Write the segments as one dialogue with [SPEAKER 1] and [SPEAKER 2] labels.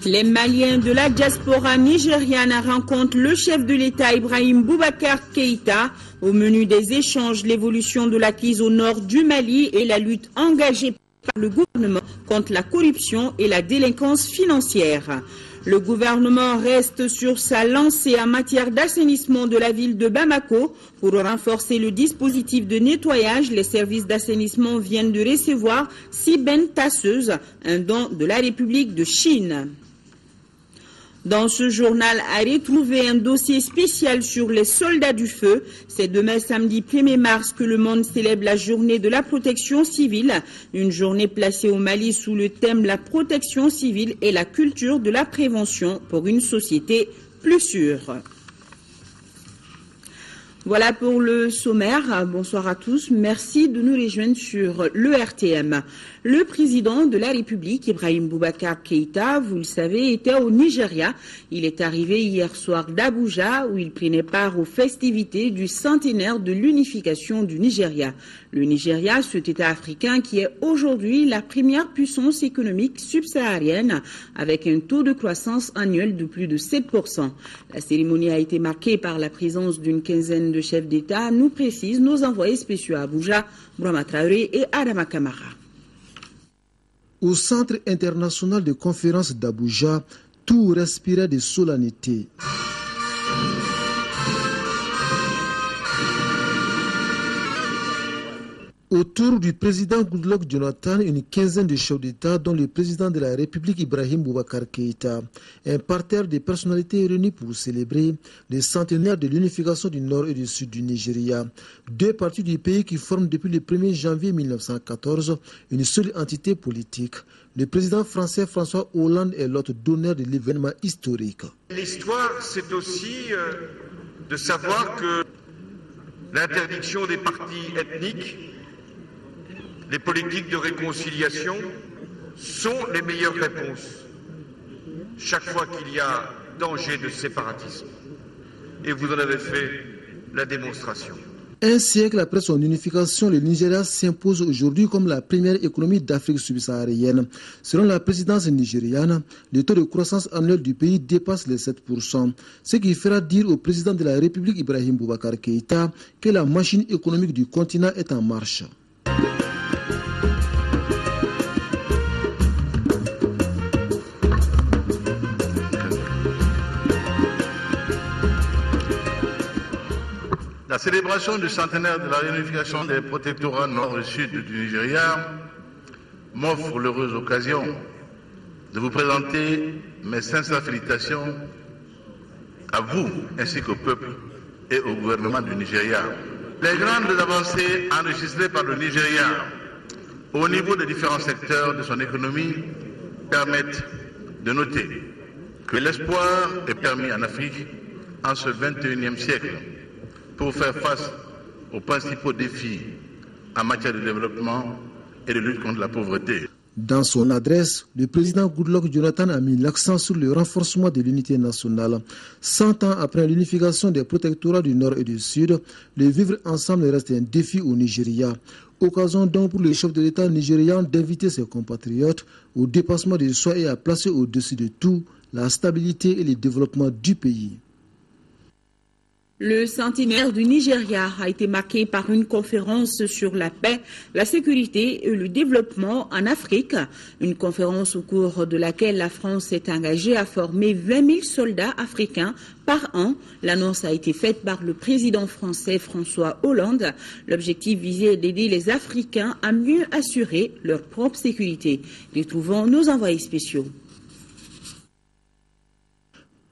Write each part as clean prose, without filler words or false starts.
[SPEAKER 1] Les Maliens de la diaspora nigériane rencontrent le chef de l'État Ibrahim Boubacar Keïta. Au menu des échanges, l'évolution de la crise au nord du Mali et la lutte engagée par le gouvernement contre la corruption et la délinquance financière. Le gouvernement reste sur sa lancée en matière d'assainissement de la ville de Bamako. Pour renforcer le dispositif de nettoyage, les services d'assainissement viennent de recevoir 6 bennes tasseuses, un don de la République de Chine. Dans ce journal, a retrouvé un dossier spécial sur les soldats du feu. C'est demain samedi 1er mars que le monde célèbre la journée de la protection civile. Une journée placée au Mali sous le thème la protection civile et la culture de la prévention pour une société plus sûre. Voilà pour le sommaire. Bonsoir à tous. Merci de nous rejoindre sur l'ERTM. Le président de la République, Ibrahim Boubacar Keïta, vous le savez, était au Nigeria. Il est arrivé hier soir d'Abuja où il prenait part aux festivités du centenaire de l'unification du Nigeria. Le Nigeria, cet État africain qui est aujourd'hui la première puissance économique subsaharienne avec un taux de croissance annuel de plus de 7%. La cérémonie a été marquée par la présence d'une quinzaine de chefs d'État, nous précisent nos envoyés spéciaux à Abuja, Brahma Traoré et Adama Kamara.
[SPEAKER 2] Au Centre international de conférences d'Abuja, tout respirait de solennité. Autour du président Goodluck Jonathan, une quinzaine de chefs d'État, dont le président de la République Ibrahim Boubacar Keïta, un parterre de personnalités réunies pour célébrer le centenaire de l'unification du nord et du sud du Nigeria, deux parties du pays qui forment depuis le 1er janvier 1914 une seule entité politique. Le président français François Hollande est l'hôte d'honneur de l'événement historique.
[SPEAKER 3] L'histoire, c'est aussi de savoir que l'interdiction des partis ethniques, les politiques de réconciliation sont les meilleures réponses chaque fois qu'il y a danger de séparatisme. Et vous en avez fait la démonstration.
[SPEAKER 2] Un siècle après son unification, le Nigeria s'impose aujourd'hui comme la première économie d'Afrique subsaharienne. Selon la présidence nigériane, le taux de croissance annuel du pays dépasse les 7%, ce qui fera dire au président de la République Ibrahim Boubacar Keïta que la machine économique du continent est en marche.
[SPEAKER 4] La célébration du centenaire de la réunification des protectorats nord et sud du Nigeria m'offre l'heureuse occasion de vous présenter mes sincères félicitations à vous ainsi qu'au peuple et au gouvernement du Nigeria. Les grandes avancées enregistrées par le Nigeria au niveau des différents secteurs de son économie permettent de noter que l'espoir est permis en Afrique en ce 21e siècle pour faire face aux principaux défis en matière de développement et de lutte contre la pauvreté.
[SPEAKER 2] Dans son adresse, le président Goodluck Jonathan a mis l'accent sur le renforcement de l'unité nationale. 100 ans après l'unification des protectorats du Nord et du Sud, le vivre ensemble reste un défi au Nigeria. Occasion donc pour le chef de l'État nigérian d'inviter ses compatriotes au dépassement de soi et à placer au-dessus de tout la stabilité et le développement du pays.
[SPEAKER 1] Le centenaire du Nigeria a été marqué par une conférence sur la paix, la sécurité et le développement en Afrique. Une conférence au cours de laquelle la France s'est engagée à former 20 000 soldats africains par an. L'annonce a été faite par le président français François Hollande. L'objectif visé est d'aider les Africains à mieux assurer leur propre sécurité. Retrouvons nos envoyés spéciaux.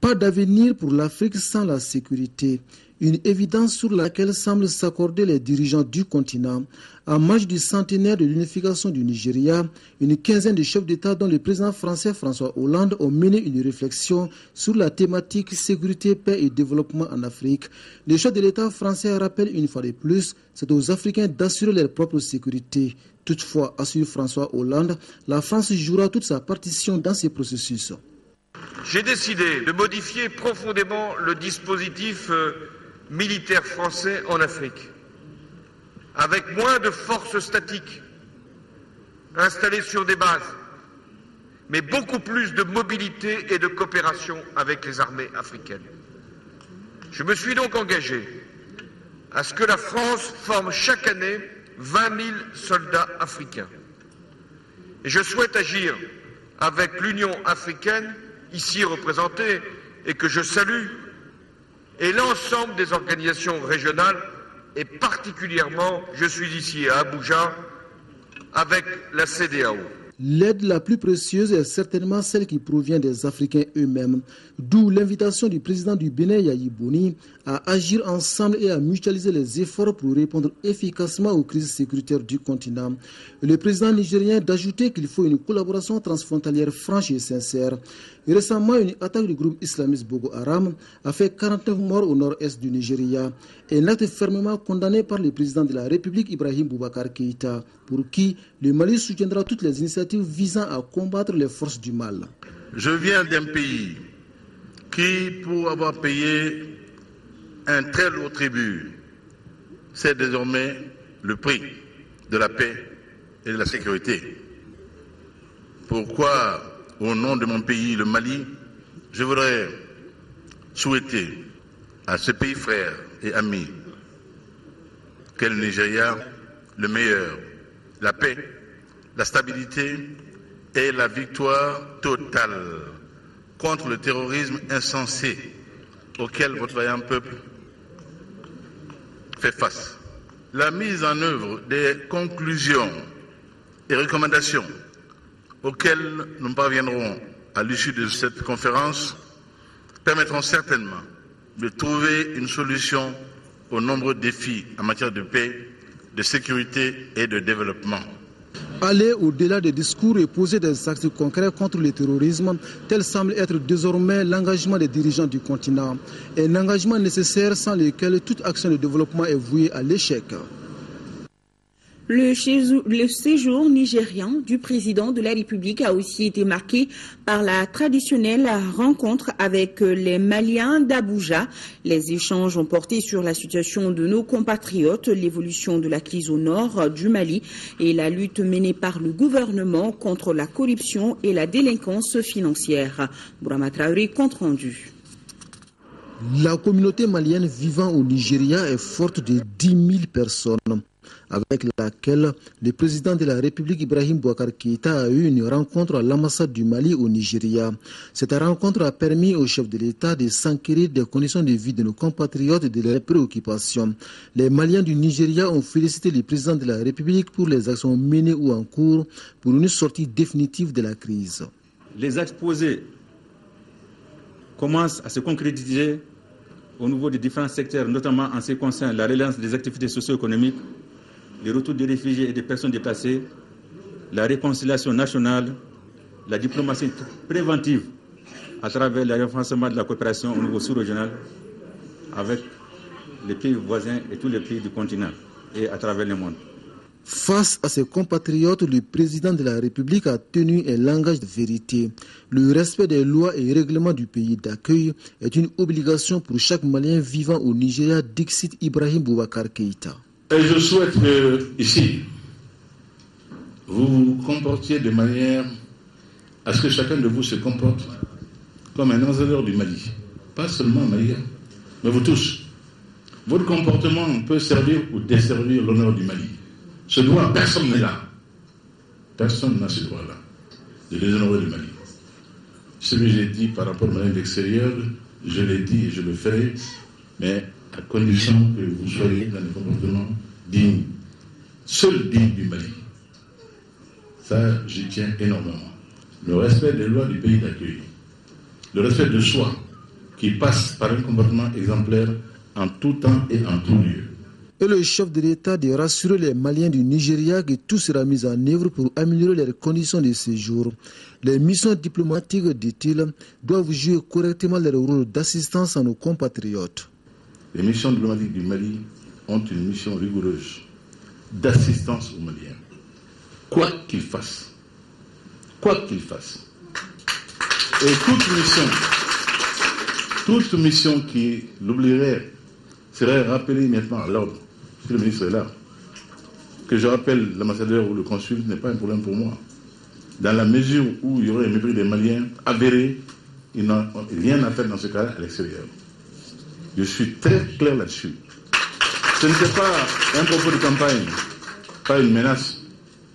[SPEAKER 2] Pas d'avenir pour l'Afrique sans la sécurité, une évidence sur laquelle semblent s'accorder les dirigeants du continent. En marge du centenaire de l'unification du Nigeria, une quinzaine de chefs d'État dont le président français François Hollande ont mené une réflexion sur la thématique sécurité, paix et développement en Afrique. Les chefs de l'État français rappellent une fois de plus, c'est aux Africains d'assurer leur propre sécurité. Toutefois, assure François Hollande, la France jouera toute sa partition dans ces processus.
[SPEAKER 3] J'ai décidé de modifier profondément le dispositif militaire français en Afrique. avec moins de forces statiques installées sur des bases, mais beaucoup plus de mobilité et de coopération avec les armées africaines. Je me suis donc engagé à ce que la France forme chaque année 20 000 soldats africains. Et je souhaite agir avec l'Union africaine, ici représentée, et que je salue, et l'ensemble des organisations régionales, et particulièrement, je suis ici à Abuja, avec la CEDEAO.
[SPEAKER 2] L'aide la plus précieuse est certainement celle qui provient des Africains eux-mêmes, d'où l'invitation du président du Bénin, Yayi Boni, à agir ensemble et à mutualiser les efforts pour répondre efficacement aux crises sécuritaires du continent. Le président nigérien d'ajouter qu'il faut une collaboration transfrontalière franche et sincère. Récemment, une attaque du groupe islamiste Boko Haram a fait 49 morts au nord-est du Nigeria, un acte fermement condamné par le président de la République, Ibrahim Boubacar Keïta, pour qui le Mali soutiendra toutes les initiatives visant à combattre les forces du mal.
[SPEAKER 4] Je viens d'un pays qui, pour avoir payé un très lourd tribut, c'est désormais le prix de la paix et de la sécurité. Pourquoi, au nom de mon pays, le Mali, je voudrais souhaiter à ce pays frère et ami qu'est le Nigeria le meilleur, la paix, la stabilité et la victoire totale contre le terrorisme insensé auquel votre vaillant peuple fait face. La mise en œuvre des conclusions et recommandations auxquelles nous parviendrons à l'issue de cette conférence permettront certainement de trouver une solution aux nombreux défis en matière de paix, de sécurité et de développement.
[SPEAKER 2] Aller au-delà des discours et poser des actes concrets contre le terrorisme, tel semble être désormais l'engagement des dirigeants du continent. Un engagement nécessaire sans lequel toute action de développement est vouée à l'échec.
[SPEAKER 1] Le séjour nigérian du président de la République a aussi été marqué par la traditionnelle rencontre avec les Maliens d'Abuja. Les échanges ont porté sur la situation de nos compatriotes, l'évolution de la crise au nord du Mali et la lutte menée par le gouvernement contre la corruption et la délinquance financière. Bourama Traoré, compte rendu.
[SPEAKER 2] La communauté malienne vivant au Nigeria est forte de 10 000 personnes, avec laquelle le président de la République Ibrahim Boubacar Keïta a eu une rencontre à l'ambassade du Mali au Nigeria. Cette rencontre a permis au chef de l'État de s'enquérir des conditions de vie de nos compatriotes et de leurs préoccupations. Les Maliens du Nigeria ont félicité le président de la République pour les actions menées ou en cours pour une sortie définitive de la crise.
[SPEAKER 5] Les axes posés commencent à se concrétiser au niveau des différents secteurs, notamment en ce qui concerne la relance des activités socio-économiques, le retour des réfugiés et des personnes déplacées, la réconciliation nationale, la diplomatie préventive à travers le renforcement de la coopération au niveau sous-régional avec les pays voisins et tous les pays du continent et à travers le monde.
[SPEAKER 2] Face à ses compatriotes, le président de la République a tenu un langage de vérité. Le respect des lois et règlements du pays d'accueil est une obligation pour chaque Malien vivant au Nigeria, dixit Ibrahim Boubacar Keïta.
[SPEAKER 4] Et je souhaite que, ici, vous vous comportiez de manière à ce que chacun de vous se comporte comme un ambassadeur du Mali. Pas seulement malien, mais vous tous. Votre comportement peut servir ou desservir l'honneur du Mali. Ce droit, personne n'est là. Personne n'a ce droit-là, de déshonorer le Mali. Ce que j'ai dit par rapport au Mali de l'extérieur, je l'ai dit et je le ferai, mais à condition que vous soyez dans des comportements dignes. Seul digne du Mali. Ça, j'y tiens énormément. Le respect des lois du pays d'accueil. Le respect de soi, qui passe par un comportement exemplaire en tout temps et en tout lieu.
[SPEAKER 2] Et le chef de l'État de rassurer les Maliens du Nigeria que tout sera mis en œuvre pour améliorer leurs conditions de séjour. Les missions diplomatiques, dit-il, doivent jouer correctement leur rôle d'assistance à nos compatriotes.
[SPEAKER 4] Les missions diplomatiques du Mali ont une mission rigoureuse d'assistance aux Maliens. Quoi qu'ils fassent. Quoi qu'ils fassent. Et toute mission qui l'oublierait serait rappelée maintenant à l'ordre. Le ministre est là. que je rappelle l'ambassadeur ou le consul n'est pas un problème pour moi. Dans la mesure où il y aurait un mépris des Maliens avéré, ils n'ont rien à faire dans ce cas-là à l'extérieur. Je suis très clair là-dessus. Ce n'était pas un propos de campagne, pas une menace,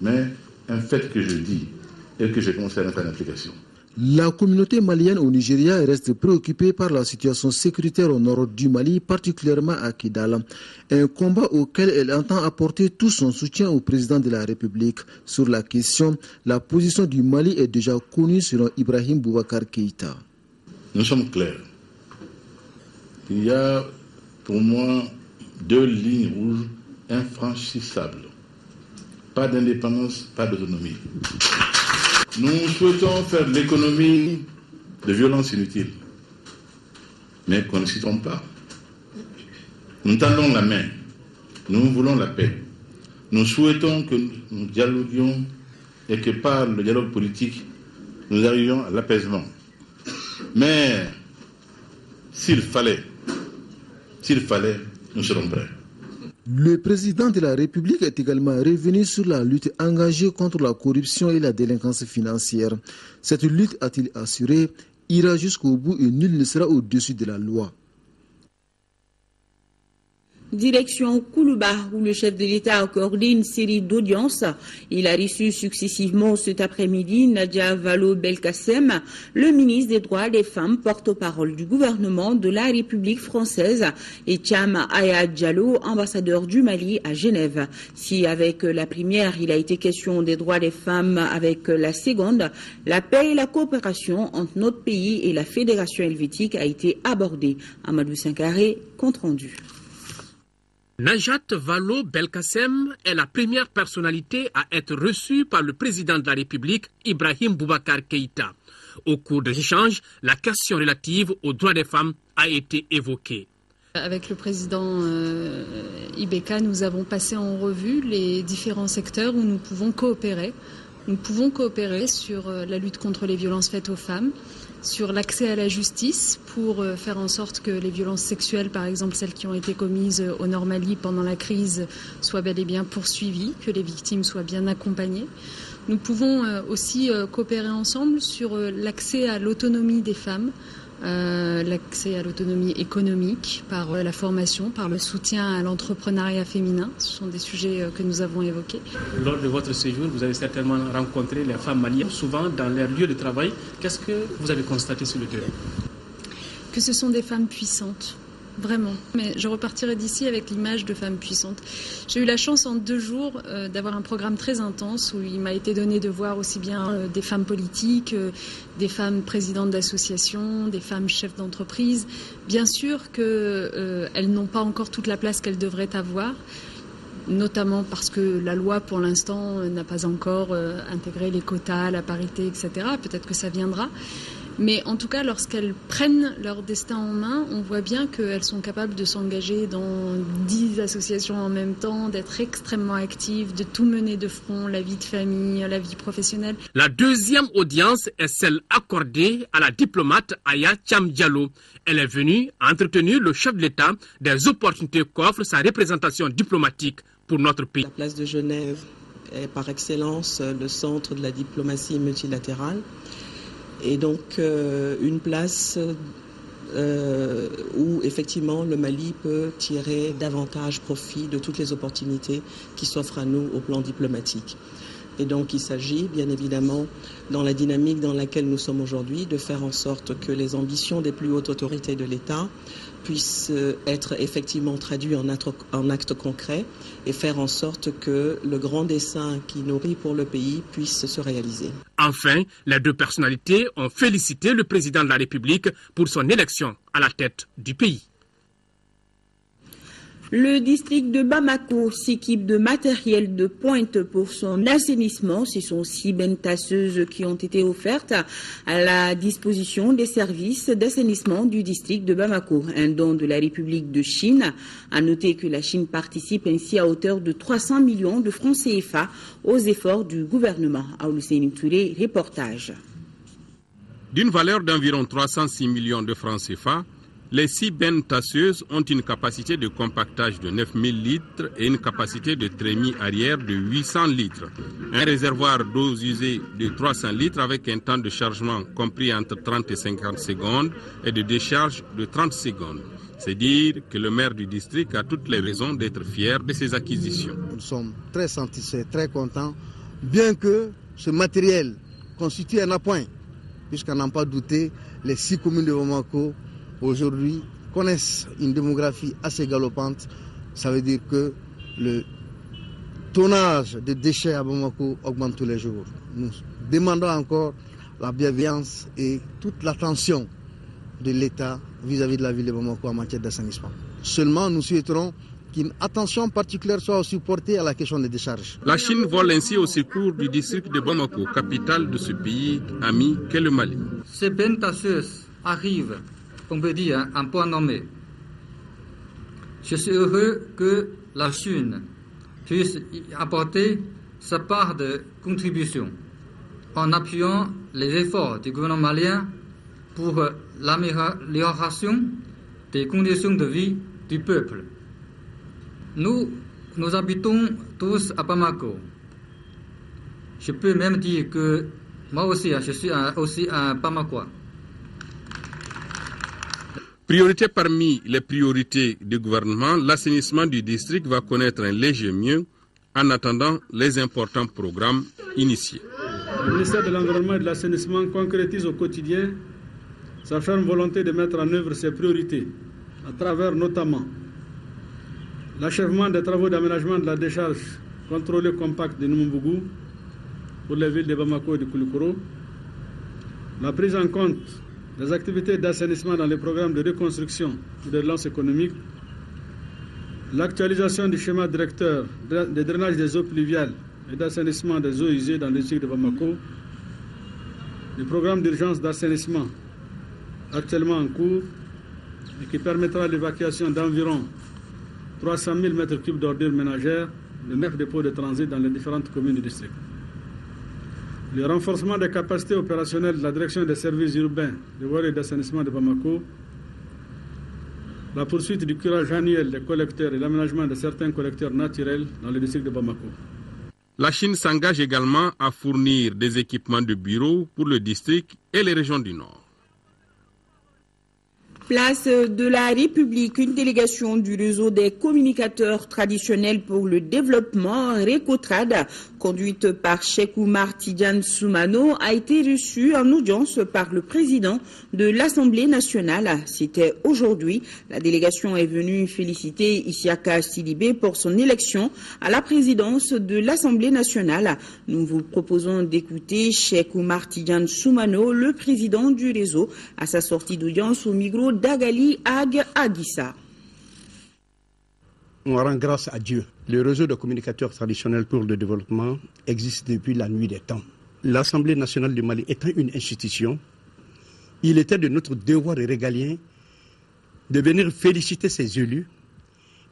[SPEAKER 4] mais un fait que je dis et que j'ai commencé à mettre en application.
[SPEAKER 2] La communauté malienne au Nigeria reste préoccupée par la situation sécuritaire au nord du Mali, particulièrement à Kidal. Un combat auquel elle entend apporter tout son soutien au président de la République. Sur la question, la position du Mali est déjà connue selon Ibrahim Boubacar Keïta.
[SPEAKER 4] Nous sommes clairs. Il y a pour moi 2 lignes rouges infranchissables. Pas d'indépendance, pas d'autonomie. Nous souhaitons faire l'économie de violences inutiles, mais qu'on ne s'y trompe pas. Nous tendons la main, nous voulons la paix. Nous souhaitons que nous dialoguions et que par le dialogue politique, nous arrivions à l'apaisement. Mais s'il fallait, nous serons prêts.
[SPEAKER 2] Le président de la République est également revenu sur la lutte engagée contre la corruption et la délinquance financière. Cette lutte, a-t-il assuré, ira jusqu'au bout et nul ne sera au-dessus de la loi.
[SPEAKER 1] Direction Koulouba, où le chef de l'État a accordé une série d'audiences. Il a reçu successivement cet après-midi Nadia Vallaud-Belkacem, le ministre des Droits des Femmes, porte-parole du gouvernement de la République française, et Thiam Aya Diallo, ambassadeur du Mali à Genève. Si avec la première, il a été question des droits des femmes, avec la seconde, la paix et la coopération entre notre pays et la Fédération helvétique a été abordée. Amadou Sankaré, compte rendu.
[SPEAKER 6] Najat Vallaud-Belkacem est la première personnalité à être reçue par le président de la République, Ibrahim Boubacar Keïta. Au cours des échanges, la question relative aux droits des femmes a été évoquée.
[SPEAKER 7] Avec le président Ibeka, nous avons passé en revue les différents secteurs où nous pouvons coopérer. Nous pouvons coopérer sur la lutte contre les violences faites aux femmes, sur l'accès à la justice pour faire en sorte que les violences sexuelles, par exemple celles qui ont été commises au Nord Mali pendant la crise, soient bel et bien poursuivies, que les victimes soient bien accompagnées. Nous pouvons aussi coopérer ensemble sur l'accès à l'autonomie des femmes, l'accès à l'autonomie économique par la formation, par le soutien à l'entrepreneuriat féminin. Ce sont des sujets que nous avons évoqués.
[SPEAKER 8] Lors de votre séjour, vous avez certainement rencontré les femmes maliennes, souvent dans leur lieu de travail. Qu'est-ce que vous avez constaté sur le terrain?
[SPEAKER 7] Que ce sont des femmes puissantes. Vraiment. Mais je repartirai d'ici avec l'image de femmes puissantes. J'ai eu la chance en 2 jours d'avoir un programme très intense où il m'a été donné de voir aussi bien des femmes politiques, des femmes présidentes d'associations, des femmes chefs d'entreprise. Bien sûr qu'elles n'ont pas encore toute la place qu'elles devraient avoir, notamment parce que la loi pour l'instant n'a pas encore intégré les quotas, la parité, etc. Peut-être que ça viendra. Mais en tout cas, lorsqu'elles prennent leur destin en main, on voit bien qu'elles sont capables de s'engager dans 10 associations en même temps, d'être extrêmement actives, de tout mener de front, la vie de famille, la vie professionnelle.
[SPEAKER 6] La deuxième audience est celle accordée à la diplomate Aya Thiam Diallo. Elle est venue entretenir le chef de l'État des opportunités qu'offre sa représentation diplomatique pour notre pays.
[SPEAKER 9] La place de Genève est par excellence le centre de la diplomatie multilatérale. Et donc une place où effectivement le Mali peut tirer davantage profit de toutes les opportunités qui s'offrent à nous au plan diplomatique. Et donc il s'agit bien évidemment, dans la dynamique dans laquelle nous sommes aujourd'hui, de faire en sorte que les ambitions des plus hautes autorités de l'État puissent être effectivement traduites en actes concrets et faire en sorte que le grand dessein qui nourrit pour le pays puisse se réaliser.
[SPEAKER 6] Enfin, les 2 personnalités ont félicité le président de la République pour son élection à la tête du pays.
[SPEAKER 1] Le district de Bamako s'équipe de matériel de pointe pour son assainissement. Ce sont 6 bennes tasseuses qui ont été offertes à la disposition des services d'assainissement du district de Bamako. Un don de la République de Chine. À noter que la Chine participe ainsi à hauteur de 300 millions de francs CFA aux efforts du gouvernement. Aoulusseini Touré, reportage.
[SPEAKER 10] D'une valeur d'environ 306 millions de francs CFA, Les 6 bennes tasseuses ont une capacité de compactage de 9000 litres et une capacité de trémie arrière de 800 litres. Un réservoir d'eau usée de 300 litres avec un temps de chargement compris entre 30 et 50 secondes et de décharge de 30 secondes. C'est dire que le maire du district a toutes les raisons d'être fier de ses acquisitions.
[SPEAKER 11] Nous sommes très satisfaits, très contents, bien que ce matériel constitue un appoint, puisqu'on n'a pas douté, les 6 communes de Bamako aujourd'hui connaissent une démographie assez galopante. Ça veut dire que le tonnage de déchets à Bamako augmente tous les jours. Nous demandons encore la bienveillance et toute l'attention de l'État vis-à-vis de la ville de Bamako en matière d'assainissement. Seulement, nous souhaiterons qu'une attention particulière soit aussi portée à la question des décharges.
[SPEAKER 10] La Chine vole ainsi au secours du district de Bamako, capitale de ce pays ami qu'est le Mali.
[SPEAKER 12] Ces bennes tasseuses arrivent, on peut dire, un point nommé. Je suis heureux que la Chine puisse y apporter sa part de contribution en appuyant les efforts du gouvernement malien pour l'amélioration des conditions de vie du peuple. Nous habitons tous à Bamako. Je peux même dire que moi aussi, je suis aussi un Bamakois.
[SPEAKER 10] Priorité parmi les priorités du gouvernement, l'assainissement du district va connaître un léger mieux en attendant les importants programmes initiés.
[SPEAKER 13] Le ministère de l'Environnement et de l'Assainissement concrétise au quotidien sa ferme volonté de mettre en œuvre ses priorités, à travers notamment l'achèvement des travaux d'aménagement de la décharge contrôlée compacte de Numumbougou pour les villes de Bamako et de Koulikoro, la prise en compte des activités d'assainissement dans les programmes de reconstruction et de relance économique, l'actualisation du schéma directeur de drainage des eaux pluviales et d'assainissement des eaux usées dans le district de Bamako, le programme d'urgence d'assainissement actuellement en cours et qui permettra l'évacuation d'environ 300 000 m3 d'ordures ménagères de 9 dépôts de transit dans les différentes communes du district. Le renforcement des capacités opérationnelles de la direction des services urbains de voirie et d'assainissement de Bamako, la poursuite du curage annuel des collecteurs et l'aménagement de certains collecteurs naturels dans le district de Bamako.
[SPEAKER 10] La Chine s'engage également à fournir des équipements de bureaux pour le district et les régions du Nord.
[SPEAKER 1] Place de la République, une délégation du réseau des communicateurs traditionnels pour le développement, Récotrad, conduite par Cheikh Oumar Tidiane Soumano, a été reçue en audience par le président de l'Assemblée nationale. C'était aujourd'hui. La délégation est venue féliciter Isiaka Sidibé pour son élection à la présidence de l'Assemblée nationale. Nous vous proposons d'écouter Cheikh Oumar Tidiane Soumano, le président du réseau, à sa sortie d'audience au micro d'Agali Ag Aguissa.
[SPEAKER 14] On rend grâce à Dieu. Le réseau de communicateurs traditionnels pour le développement existe depuis la nuit des temps. L'Assemblée nationale du Mali étant une institution, il était de notre devoir régalien de venir féliciter ses élus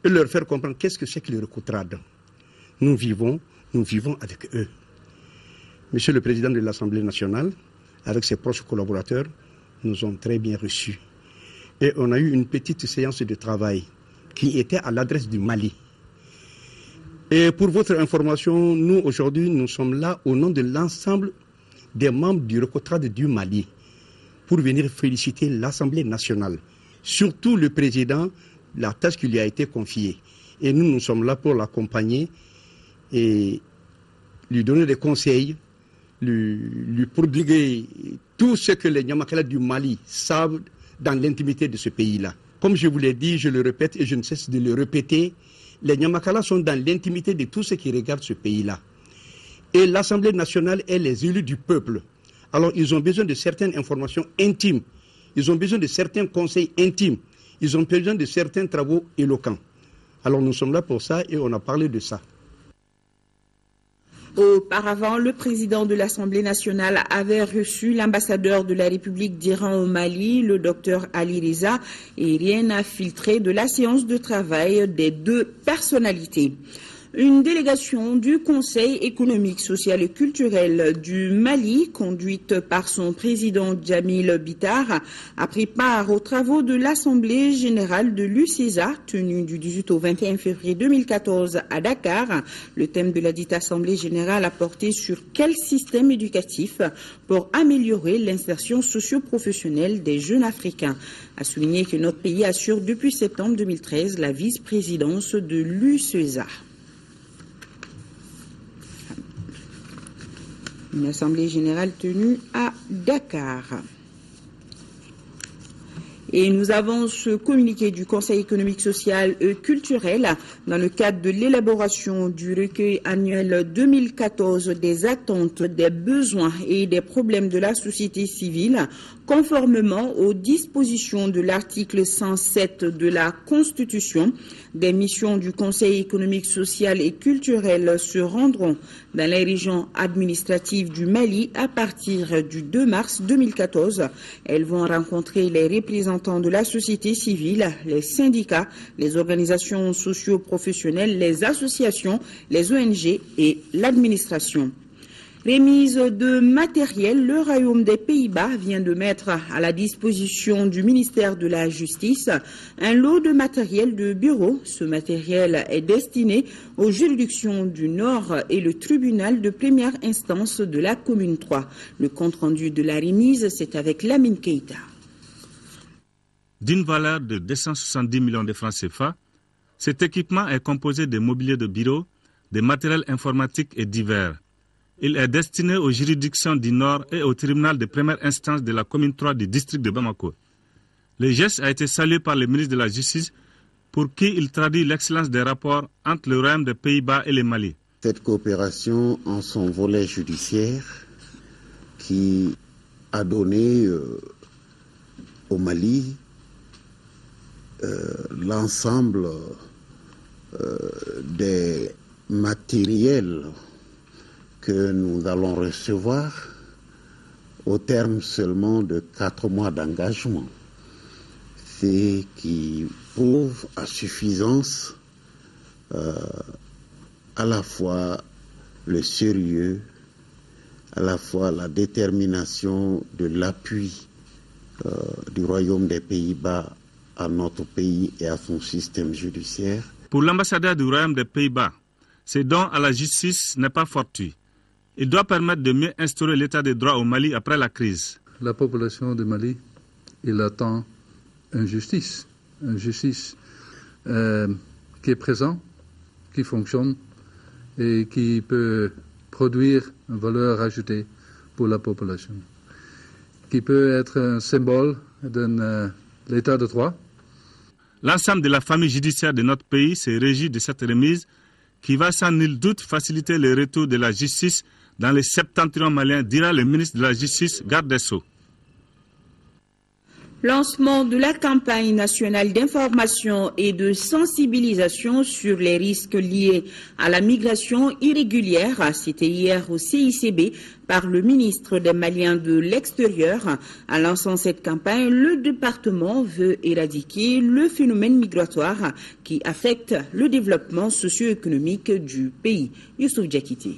[SPEAKER 14] et leur faire comprendre qu'est-ce que c'est que le Récotrad. Nous vivons avec eux. Monsieur le Président de l'Assemblée nationale, avec ses proches collaborateurs, nous ont très bien reçus. Et on a eu une petite séance de travail qui était à l'adresse du Mali. Et pour votre information, nous aujourd'hui, nous sommes là au nom de l'ensemble des membres du Récotrad du Mali pour venir féliciter l'Assemblée nationale, surtout le président, la tâche qui lui a été confiée. Et nous sommes là pour l'accompagner et lui donner des conseils, lui prodiguer tout ce que les Nyamakala du Mali savent dans l'intimité de ce pays-là. Comme je vous l'ai dit, je le répète et je ne cesse de le répéter, les Nyamakala sont dans l'intimité de tout ce qui regarde ce pays-là. Et l'Assemblée nationale est les élus du peuple. Alors ils ont besoin de certaines informations intimes, ils ont besoin de certains conseils intimes, ils ont besoin de certains travaux éloquents. Alors nous sommes là pour ça et on a parlé de ça.
[SPEAKER 1] Auparavant, le président de l'Assemblée nationale avait reçu l'ambassadeur de la République d'Iran au Mali, le docteur Ali Reza, et rien n'a filtré de la séance de travail des deux personnalités. Une délégation du Conseil économique, social et culturel du Mali, conduite par son président Djamil Bitar, a pris part aux travaux de l'Assemblée générale de l'UCESA, tenue du 18 au 21 février 2014 à Dakar. Le thème de la dite Assemblée générale a porté sur quel système éducatif pour améliorer l'insertion socio-professionnelle des jeunes Africains. A souligné que notre pays assure depuis septembre 2013 la vice-présidence de l'UCESA. Une assemblée générale tenue à Dakar. Et nous avons ce communiqué du Conseil économique, social et culturel dans le cadre de l'élaboration du recueil annuel 2014 des attentes, des besoins et des problèmes de la société civile, conformément aux dispositions de l'article 107 de la Constitution. Des missions du Conseil économique, social et culturel se rendront dans les régions administratives du Mali à partir du 2 mars 2014. Elles vont rencontrer les représentants de la société civile, les syndicats, les organisations socio-professionnelles, les associations, les ONG et l'administration. Remise de matériel, le Royaume des Pays-Bas vient de mettre à la disposition du ministère de la Justice un lot de matériel de bureau. Ce matériel est destiné aux juridictions du Nord et le tribunal de première instance de la commune 3. Le compte-rendu de la remise, c'est avec Lamine Keïta.
[SPEAKER 15] D'une valeur de 270 millions de francs CFA, cet équipement est composé de mobilier de bureau, de matériel informatique et divers. Il est destiné aux juridictions du Nord et au tribunal de première instance de la commune 3 du district de Bamako. Le geste a été salué par le ministre de la Justice pour qui il traduit l'excellence des rapports entre le Royaume des Pays-Bas et le Mali.
[SPEAKER 16] Cette coopération en son volet judiciaire qui a donné au Mali l'ensemble des matériels que nous allons recevoir au terme seulement de 4 mois d'engagement. C'est qui prouve à suffisance à la fois le sérieux, à la fois la détermination de l'appui du Royaume des Pays-Bas à notre pays et à son système judiciaire.
[SPEAKER 15] Pour l'ambassadeur du Royaume des Pays-Bas, ce don à la justice n'est pas fortuit. Il doit permettre de mieux instaurer l'état de droit au Mali après la crise.
[SPEAKER 17] La population du Mali, il attend une justice qui est présente, qui fonctionne et qui peut produire une valeur ajoutée pour la population, qui peut être un symbole de l'état de droit.
[SPEAKER 15] L'ensemble de la famille judiciaire de notre pays se réjouit de cette remise qui va sans nul doute faciliter le retour de la justice dans les septentrions maliens, dira le ministre de la Justice, garde des Sceaux.
[SPEAKER 1] Lancement de la campagne nationale d'information et de sensibilisation sur les risques liés à la migration irrégulière, c'était hier au CICB par le ministre des Maliens de l'extérieur. En lançant cette campagne, le département veut éradiquer le phénomène migratoire qui affecte le développement socio-économique du pays. Youssouf Diakité.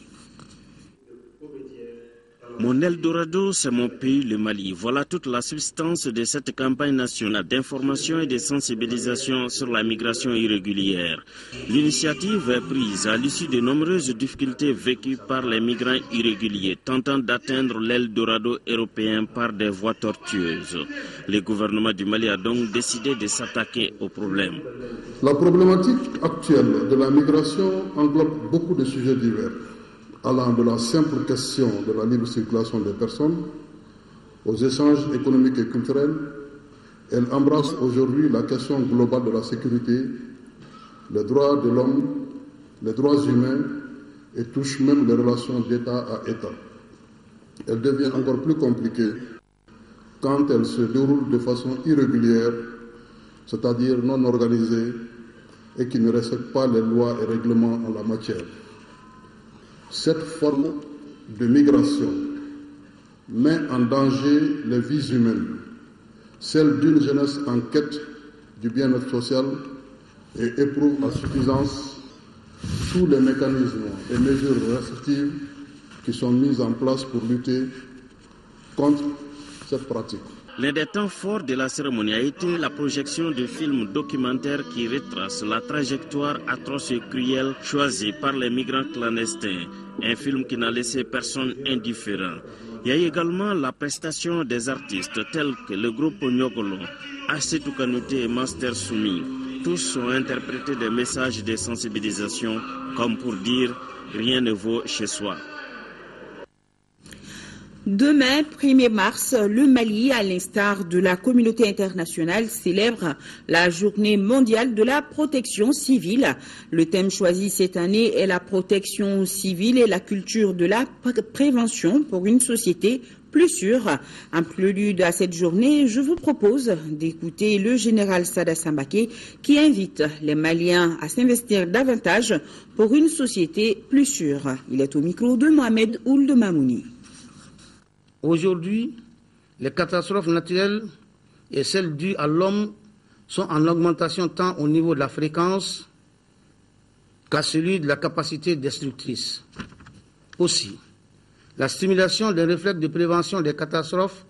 [SPEAKER 18] Mon Eldorado, c'est mon pays, le Mali. Voilà toute la substance de cette campagne nationale d'information et de sensibilisation sur la migration irrégulière. L'initiative est prise à l'issue de nombreuses difficultés vécues par les migrants irréguliers, tentant d'atteindre l'Eldorado européen par des voies tortueuses. Le gouvernement du Mali a donc décidé de s'attaquer au problème.
[SPEAKER 19] La problématique actuelle de la migration englobe beaucoup de sujets divers, allant de la simple question de la libre circulation des personnes aux échanges économiques et culturels. Elle embrasse aujourd'hui la question globale de la sécurité, les droits de l'homme, les droits humains et touche même les relations d'État à État. Elle devient encore plus compliquée quand elle se déroule de façon irrégulière, c'est-à-dire non organisée et qui ne respecte pas les lois et règlements en la matière. Cette forme de migration met en danger les vies humaines, celle d'une jeunesse en quête du bien-être social et éprouve à suffisance tous les mécanismes et mesures restrictives qui sont mises en place pour lutter contre cette pratique.
[SPEAKER 18] L'un des temps forts de la cérémonie a été la projection de films documentaires qui retracent la trajectoire atroce et cruelle choisie par les migrants clandestins. Un film qui n'a laissé personne indifférent. Il y a également la prestation des artistes tels que le groupe Nyogolo, Assetou Kanouté et Master Soumi. Tous ont interprété des messages de sensibilisation comme pour dire « rien ne vaut chez soi ».
[SPEAKER 1] Demain, 1er mars, le Mali, à l'instar de la communauté internationale, célèbre la journée mondiale de la protection civile. Le thème choisi cette année est la protection civile et la culture de la prévention pour une société plus sûre. En prélude à cette journée, je vous propose d'écouter le général Sada Sambake qui invite les Maliens à s'investir davantage pour une société plus sûre. Il est au micro de Mohamed Ould Mamouni.
[SPEAKER 20] Aujourd'hui, les catastrophes naturelles et celles dues à l'homme sont en augmentation tant au niveau de la fréquence qu'à celui de la capacité destructrice. Aussi, la stimulation des réflexes de prévention des catastrophes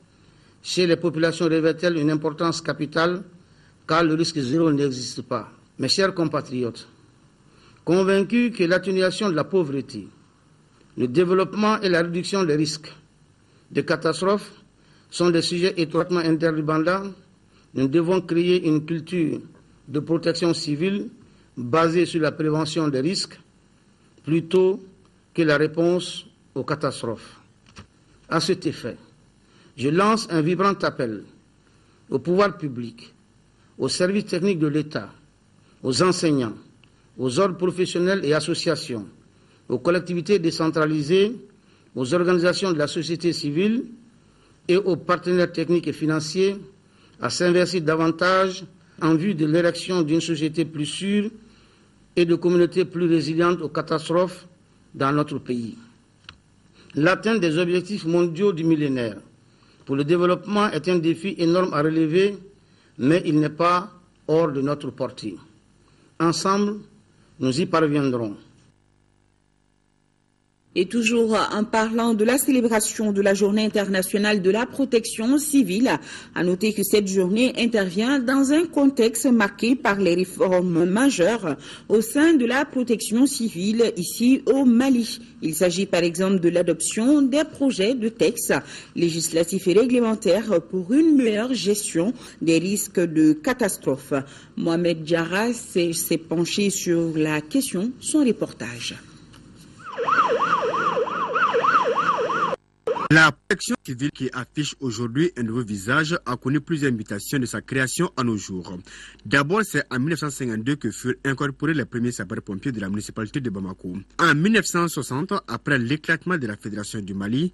[SPEAKER 20] chez les populations revêt-elle une importance capitale car le risque zéro n'existe pas. Mes chers compatriotes, convaincus que l'atténuation de la pauvreté, le développement et la réduction des risques de catastrophes sont des sujets étroitement interdépendants, nous devons créer une culture de protection civile basée sur la prévention des risques plutôt que la réponse aux catastrophes. À cet effet, je lance un vibrant appel aux pouvoirs publics, aux services techniques de l'État, aux enseignants, aux ordres professionnels et associations, aux collectivités décentralisées, aux organisations de la société civile et aux partenaires techniques et financiers à s'investir davantage en vue de l'érection d'une société plus sûre et de communautés plus résilientes aux catastrophes dans notre pays. L'atteinte des objectifs mondiaux du millénaire pour le développement est un défi énorme à relever, mais il n'est pas hors de notre portée. Ensemble, nous y parviendrons.
[SPEAKER 1] Et toujours en parlant de la célébration de la Journée internationale de la protection civile, à noter que cette journée intervient dans un contexte marqué par les réformes majeures au sein de la protection civile ici au Mali. Il s'agit par exemple de l'adoption des projets de textes législatifs et réglementaires pour une meilleure gestion des risques de catastrophe. Mohamed Diarra s'est penché sur la question, son reportage.
[SPEAKER 21] La protection civile qui affiche aujourd'hui un nouveau visage a connu plusieurs mutations de sa création à nos jours. D'abord, c'est en 1952 que furent incorporés les premiers sapeurs-pompiers de la municipalité de Bamako. En 1960, après l'éclatement de la Fédération du Mali,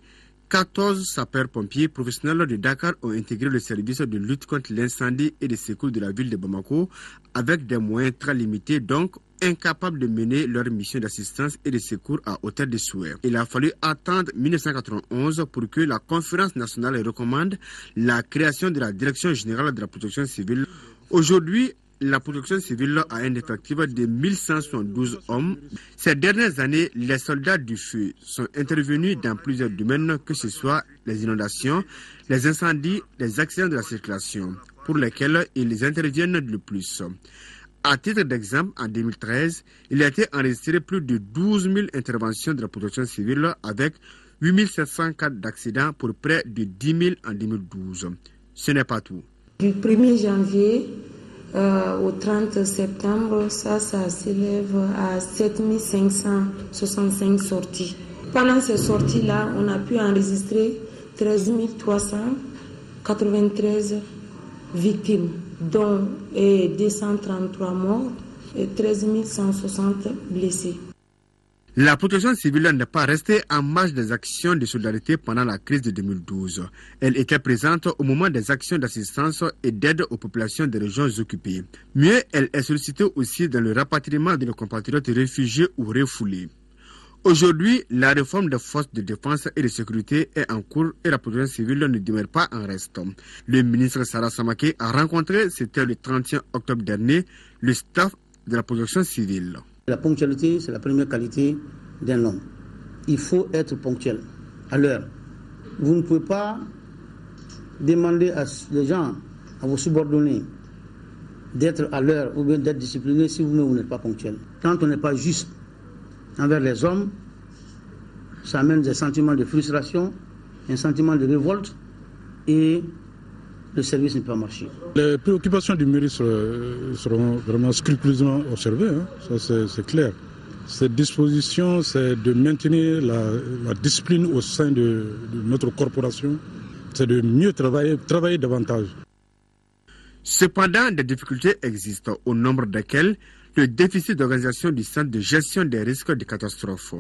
[SPEAKER 21] 14 sapeurs-pompiers professionnels de Dakar ont intégré le service de lutte contre l'incendie et de secours de la ville de Bamako avec des moyens très limités, donc incapables de mener leur mission d'assistance et de secours à hauteur de souhait. Il a fallu attendre 1991 pour que la conférence nationale recommande la création de la Direction générale de la protection civile. Aujourd'hui, la protection civile a un effectif de 1172 hommes. Ces dernières années, les soldats du feu sont intervenus dans plusieurs domaines, que ce soit les inondations, les incendies, les accidents de la circulation, pour lesquels ils interviennent le plus. À titre d'exemple, en 2013, il a été enregistré plus de 12 000 interventions de la protection civile avec 8 700 cas d'accidents pour près de 10 000 en 2012. Ce n'est pas tout.
[SPEAKER 22] Du 1er janvier au 30 septembre, ça s'élève à 7 565 sorties. Pendant ces sorties-là, on a pu enregistrer 13 393 victimes, dont 233 morts et 13 160 blessés.
[SPEAKER 21] La protection civile n'est pas restée en marge des actions de solidarité pendant la crise de 2012. Elle était présente au moment des actions d'assistance et d'aide aux populations des régions occupées. Mieux, elle est sollicitée aussi dans le rapatriement de nos compatriotes réfugiés ou refoulés. Aujourd'hui, la réforme des forces de défense et de sécurité est en cours et la protection civile ne demeure pas en reste. Le ministre Sada Sambake a rencontré, c'était le 31 octobre dernier, le staff de la protection civile.
[SPEAKER 20] La ponctualité, c'est la première qualité d'un homme. Il faut être ponctuel, à l'heure. Vous ne pouvez pas demander à les gens, à vos subordonnés, d'être à l'heure ou bien d'être disciplinés si vous-même vous n'êtes pas ponctuel. Quand on n'est pas juste envers les hommes, ça amène des sentiments de frustration, un sentiment de révolte et le service ne peut pas marcher.
[SPEAKER 13] Les préoccupations du ministre seront vraiment scrupuleusement observées, ça c'est clair. Cette disposition, c'est de maintenir la discipline au sein de notre corporation, c'est de mieux travailler davantage.
[SPEAKER 21] Cependant, des difficultés existent, au nombre desquelles le déficit d'organisation du centre de gestion des risques de catastrophes,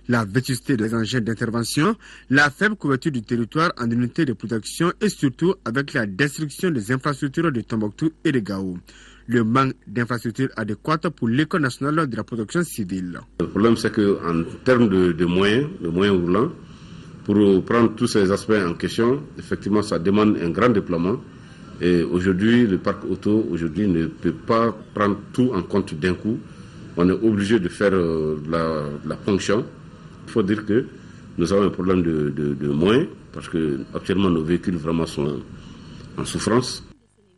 [SPEAKER 21] la vétusté des engins d'intervention, la faible couverture du territoire en unités de protection et surtout avec la destruction des infrastructures de Tombouctou et de Gao. Le manque d'infrastructures adéquates pour l'École nationale de la protection civile.
[SPEAKER 3] Le problème, c'est qu'en termes de moyens roulants, pour prendre tous ces aspects en question, effectivement, ça demande un grand déploiement. Et aujourd'hui, le parc auto ne peut pas prendre tout en compte d'un coup. On est obligé de faire la ponction. Il faut dire que nous avons un problème de moyens, parce que actuellement nos véhicules vraiment sont en souffrance.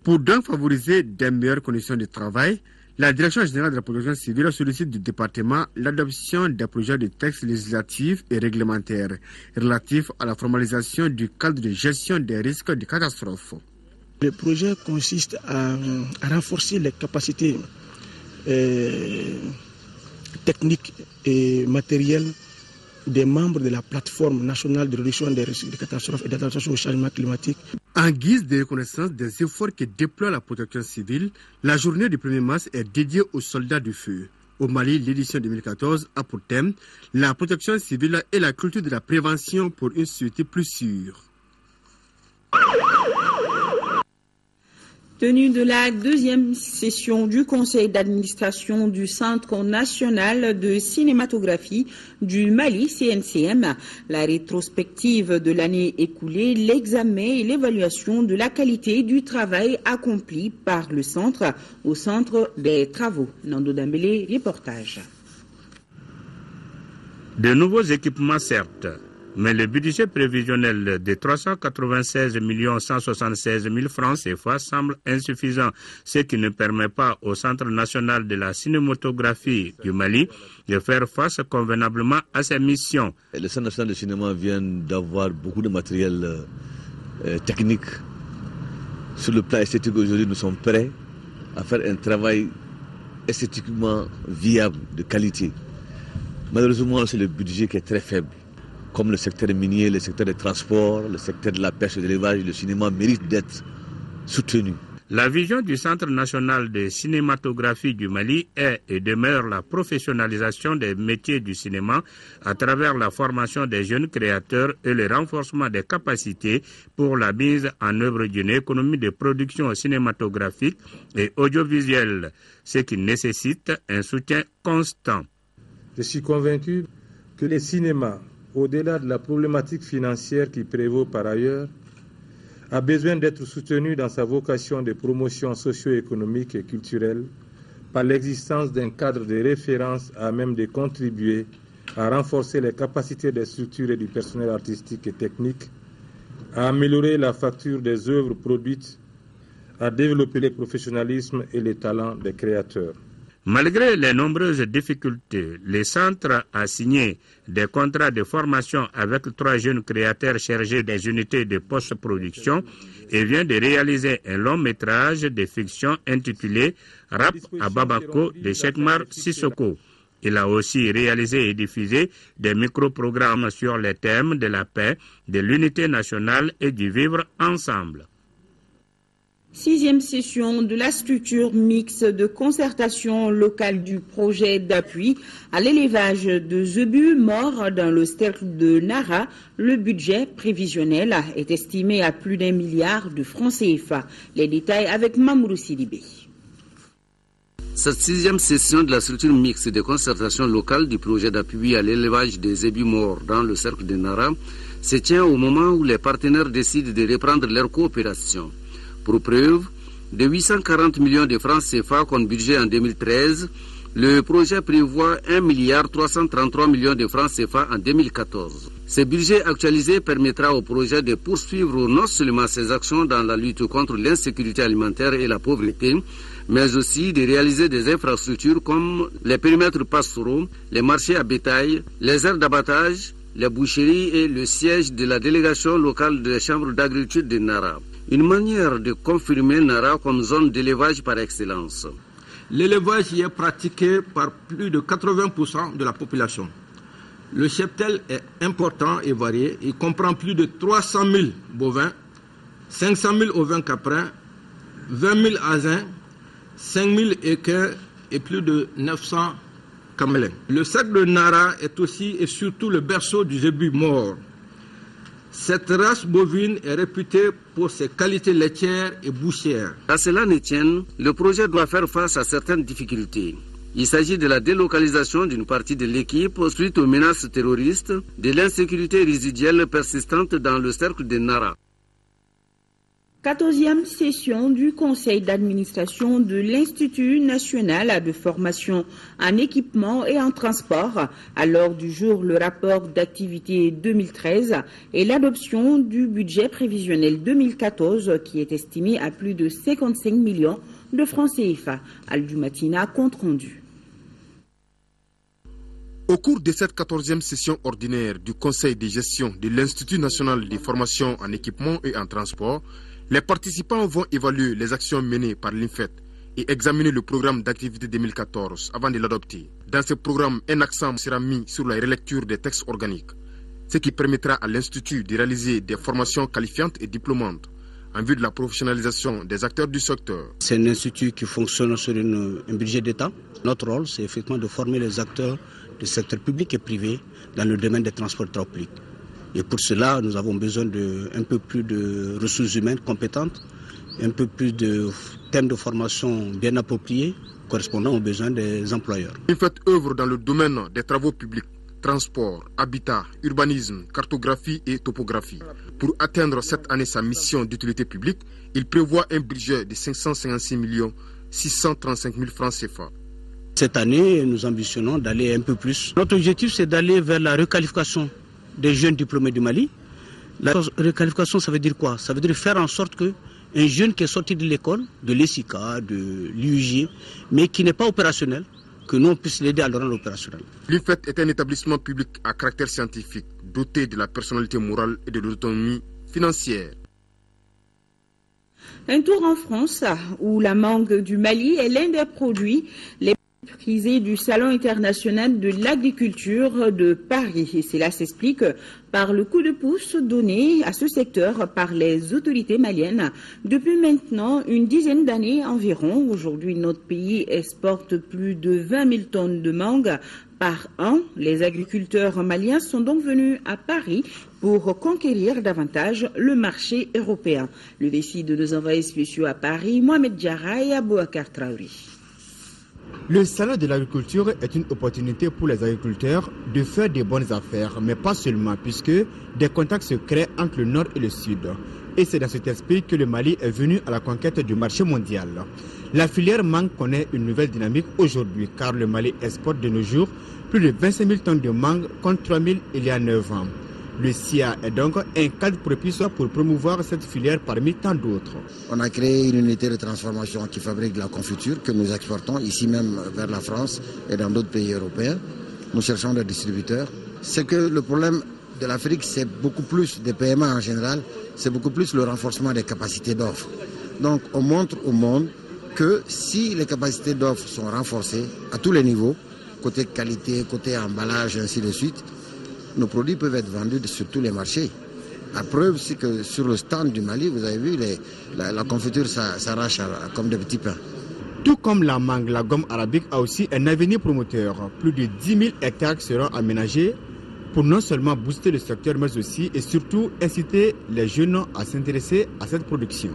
[SPEAKER 21] Pour donc favoriser des meilleures conditions de travail, la Direction générale de la protection civile sollicite du département l'adoption des projets de textes législatifs et réglementaires relatifs à la formalisation du cadre de gestion des risques de catastrophes.
[SPEAKER 5] Le projet consiste à renforcer les capacités techniques et matérielles des membres de la plateforme nationale de réduction des risques de catastrophes et d'adaptation au changement climatique.
[SPEAKER 21] En guise de reconnaissance des efforts que déploie la protection civile, la journée du 1er mars est dédiée aux soldats du feu. Au Mali, l'édition 2014 a pour thème la protection civile et la culture de la prévention pour une société plus sûre.
[SPEAKER 1] Tenue de la deuxième session du conseil d'administration du Centre national de cinématographie du Mali, CNCM, la rétrospective de l'année écoulée, l'examen et l'évaluation de la qualité du travail accompli par le centre au centre des travaux. Nando Dambélé, reportage.
[SPEAKER 23] De nouveaux équipements, certes, mais le budget prévisionnel de 396 176 000 francs CFA semble insuffisant, ce qui ne permet pas au Centre national de la cinématographie du Mali de faire face convenablement à ses missions.
[SPEAKER 24] Le Centre national de cinéma vient d'avoir beaucoup de matériel technique. Sur le plan esthétique, aujourd'hui, nous sommes prêts à faire un travail esthétiquement viable, de qualité. Malheureusement, c'est le budget qui est très faible. Comme le secteur minier, le secteur des transports, le secteur de la pêche et de l'élevage, le cinéma mérite d'être soutenu.
[SPEAKER 23] La vision du Centre national de cinématographie du Mali est et demeure la professionnalisation des métiers du cinéma à travers la formation des jeunes créateurs et le renforcement des capacités pour la mise en œuvre d'une économie de production cinématographique et audiovisuelle, ce qui nécessite un soutien constant.
[SPEAKER 25] Je suis convaincu que les cinémas, au-delà de la problématique financière qui prévaut par ailleurs, a besoin d'être soutenu dans sa vocation de promotion socio-économique et culturelle par l'existence d'un cadre de référence à même de contribuer à renforcer les capacités des structures et du personnel artistique et technique, à améliorer la facture des œuvres produites, à développer le professionnalisme et les talents des créateurs.
[SPEAKER 23] Malgré les nombreuses difficultés, le centre a signé des contrats de formation avec 3 jeunes créateurs chargés des unités de post-production et vient de réaliser un long métrage de fiction intitulé Rap à Bamako de Cheikmar Sissoko. Il a aussi réalisé et diffusé des micro-programmes sur les thèmes de la paix, de l'unité nationale et du vivre ensemble.
[SPEAKER 1] 6e session de la structure mixte de concertation locale du projet d'appui à l'élevage de zébus morts dans le cercle de Nara. Le budget prévisionnel est estimé à plus d'1 milliard de francs CFA. Les détails avec Mamourou Sidibé.
[SPEAKER 26] Cette 6e session de la structure mixte de concertation locale du projet d'appui à l'élevage des zébus morts dans le cercle de Nara se tient au moment où les partenaires décident de reprendre leur coopération. Pour preuve, de 840 millions de francs CFA comme budget en 2013, Le projet prévoit 1,333 milliard de francs CFA en 2014. Ce budget actualisé permettra au projet de poursuivre non seulement ses actions dans la lutte contre l'insécurité alimentaire et la pauvreté, mais aussi de réaliser des infrastructures comme les périmètres pastoraux, les marchés à bétail, les aires d'abattage, les boucheries et le siège de la délégation locale de la Chambre d'agriculture de Nara. Une manière de confirmer Nara comme zone d'élevage par excellence.
[SPEAKER 2] L'élevage y est pratiqué par plus de 80% de la population. Le cheptel est important et varié. Il comprend plus de 300 000 bovins, 500 000 ovins caprins, 20 000 asins, 5 000 équins et plus de 900 camélins. Le cercle de Nara est aussi et surtout le berceau du zébu mort. Cette race bovine est réputée pour ses qualités laitières et bouchières.
[SPEAKER 26] À cela ne tienne, le projet doit faire face à certaines difficultés. Il s'agit de la délocalisation d'une partie de l'équipe suite aux menaces terroristes, de l'insécurité résiduelle persistante dans le cercle de Nara.
[SPEAKER 1] 14e session du conseil d'administration de l'Institut national de formation en équipement et en transport. À l'ordre du jour, le rapport d'activité 2013 et l'adoption du budget prévisionnel 2014 qui est estimé à plus de 55 millions de francs CFA. Aldumatina, compte rendu.
[SPEAKER 21] Au cours de cette 14e session ordinaire du conseil de gestion de l'Institut national de formation en équipement et en transport, les participants vont évaluer les actions menées par l'INFET et examiner le programme d'activité 2014 avant de l'adopter. Dans ce programme, un accent sera mis sur la relecture des textes organiques, ce qui permettra à l'Institut de réaliser des formations qualifiantes et diplômantes en vue de la professionnalisation des acteurs du secteur.
[SPEAKER 5] C'est un institut qui fonctionne sur un budget d'État. Notre rôle, c'est effectivement de former les acteurs du secteur public et privé dans le domaine des transports publics. Et pour cela, nous avons besoin d'un peu plus de ressources humaines compétentes, un peu plus de thèmes de formation bien appropriés, correspondant aux besoins des employeurs.
[SPEAKER 21] L'INFET œuvre dans le domaine des travaux publics, transport, habitat, urbanisme, cartographie et topographie. Pour atteindre cette année sa mission d'utilité publique, il prévoit un budget de 556 635 000 francs CFA.
[SPEAKER 5] Cette année, nous ambitionnons d'aller un peu plus. Notre objectif, c'est d'aller vers la requalification des jeunes diplômés du Mali. La requalification, ça veut dire quoi? Ça veut dire faire en sorte qu'un jeune qui est sorti de l'école, de l'ESICA, de l'UIG, mais qui n'est pas opérationnel, que nous on puisse l'aider à le rendre opérationnel.
[SPEAKER 21] L'INFET est un établissement public à caractère scientifique, doté de la personnalité morale et de l'autonomie financière.
[SPEAKER 1] Un tour en France, où la mangue du Mali est l'un des produits les prisé du Salon international de l'agriculture de Paris. Et cela s'explique par le coup de pouce donné à ce secteur par les autorités maliennes depuis maintenant une dizaine d'années environ. Aujourd'hui, notre pays exporte plus de 20 000 tonnes de mangue par an. Les agriculteurs maliens sont donc venus à Paris pour conquérir davantage le marché européen. Le récit de nos envoyés spéciaux à Paris, Mohamed Diarra et Abouakar Traouri.
[SPEAKER 4] Le salon de l'agriculture est une opportunité pour les agriculteurs de faire des bonnes affaires, mais pas seulement, puisque des contacts se créent entre le nord et le sud. Et c'est dans cet esprit que le Mali est venu à la conquête du marché mondial. La filière mangue connaît une nouvelle dynamique aujourd'hui, car le Mali exporte de nos jours plus de 25 000 tonnes de mangue contre 3 000 il y a 9 ans. Le SIA est donc un cadre propice pour promouvoir cette filière parmi tant d'autres.
[SPEAKER 6] On a créé une unité de transformation qui fabrique de la confiture que nous exportons ici même vers la France et dans d'autres pays européens. Nous cherchons des distributeurs. C'est que le problème de l'Afrique, c'est beaucoup plus des PME en général, c'est beaucoup plus le renforcement des capacités d'offres. Donc on montre au monde que si les capacités d'offres sont renforcées à tous les niveaux, côté qualité, côté emballage, ainsi de suite, nos produits peuvent être vendus sur tous les marchés. La preuve, c'est que sur le stand du Mali, vous avez vu, la confiture s'arrache comme des petits pains.
[SPEAKER 4] Tout comme la mangue, la gomme arabique a aussi un avenir promoteur. Plus de 10 000 hectares seront aménagés pour non seulement booster le secteur, mais aussi et surtout inciter les jeunes à s'intéresser à cette production.